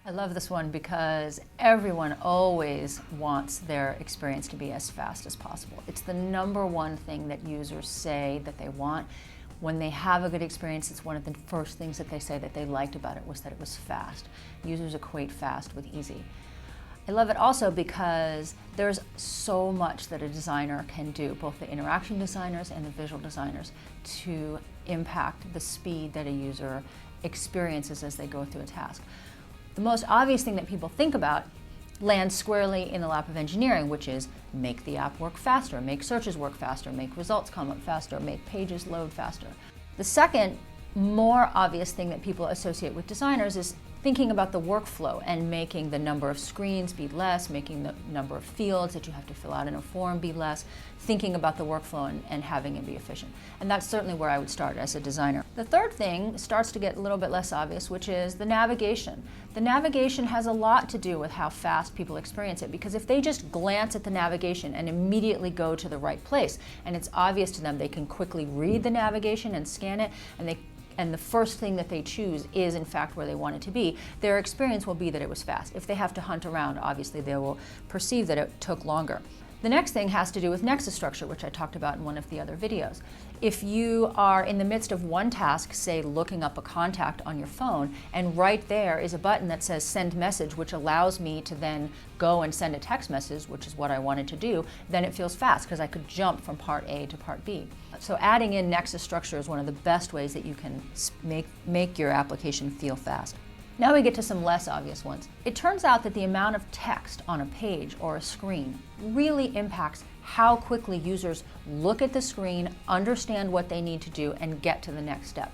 I love this one because everyone always wants their experience to be as fast as possible. It's the #1 thing that users say that they want. When they have a good experience, it's one of the first things that they say that they liked about it was that it was fast. Users equate fast with easy. I love it also because there's so much that a designer can do, both the interaction designers and the visual designers, to impact the speed that a user experiences as they go through a task. The most obvious thing that people think about lands squarely in the lap of engineering, which is make the app work faster, make searches work faster, make results come up faster, make pages load faster. The second, more obvious thing that people associate with designers is thinking about the workflow and making the number of screens be less, making the number of fields that you have to fill out in a form be less, thinking about the workflow and having it be efficient. And that's certainly where I would start as a designer. The third thing starts to get a little bit less obvious, which is the navigation. The navigation has a lot to do with how fast people experience it, because if they just glance at the navigation and immediately go to the right place, and it's obvious to them, they can quickly read the navigation and scan it, and the first thing that they choose is in fact where they want it to be, their experience will be that it was fast. If they have to hunt around, obviously they will perceive that it took longer. The next thing has to do with Nexus structure, which I talked about in one of the other videos. If you are in the midst of one task, say looking up a contact on your phone, and right there is a button that says send message, which allows me to then go and send a text message, which is what I wanted to do, then it feels fast because I could jump from part A to part B. So adding in Nexus structure is one of the best ways that you can make your application feel fast. Now we get to some less obvious ones. It turns out that the amount of text on a page or a screen really impacts how quickly users look at the screen, understand what they need to do, and get to the next step.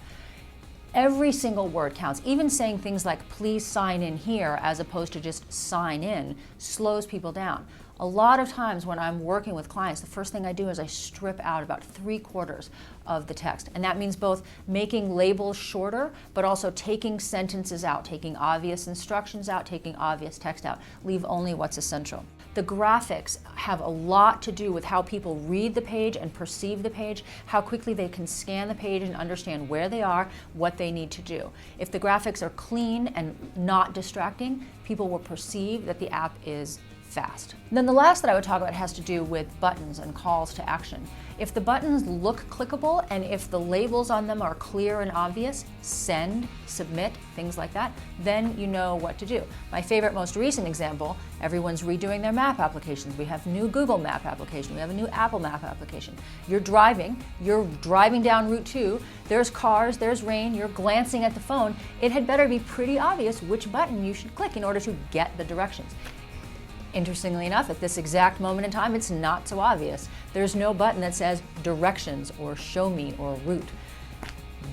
Every single word counts. Even saying things like, please sign in here, as opposed to just sign in, slows people down. A lot of times when I'm working with clients, the first thing I do is I strip out about 3/4 of the text. And that means both making labels shorter, but also taking sentences out, taking obvious instructions out, taking obvious text out. Leave only what's essential. The graphics have a lot to do with how people read the page and perceive the page, how quickly they can scan the page and understand where they are, what they need to do. If the graphics are clean and not distracting, people will perceive that the app is fast. And then the last that I would talk about has to do with buttons and calls to action. If the buttons look clickable and if the labels on them are clear and obvious, send, submit, things like that, then you know what to do. My favorite, most recent example, everyone's redoing their map applications. We have new Google Map application, we have a new Apple Map application. You're driving down Route 2, there's cars, there's rain, you're glancing at the phone. It had better be pretty obvious which button you should click in order to get the directions. Interestingly enough, at this exact moment in time, it's not so obvious. There's no button that says directions or show me or route.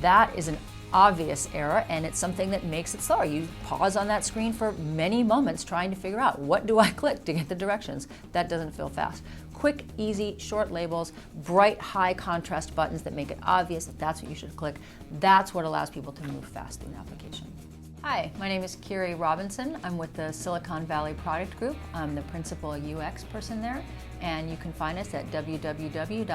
That is an obvious error, and it's something that makes it slower. You pause on that screen for many moments trying to figure out, what do I click to get the directions? That doesn't feel fast. Quick, easy, short labels, bright, high contrast buttons that make it obvious that that's what you should click. That's what allows people to move fast through an application. Hi, my name is Kyrie Robinson. I'm with the Silicon Valley Product Group. I'm the principal UX person there, and you can find us at www.svpg.com.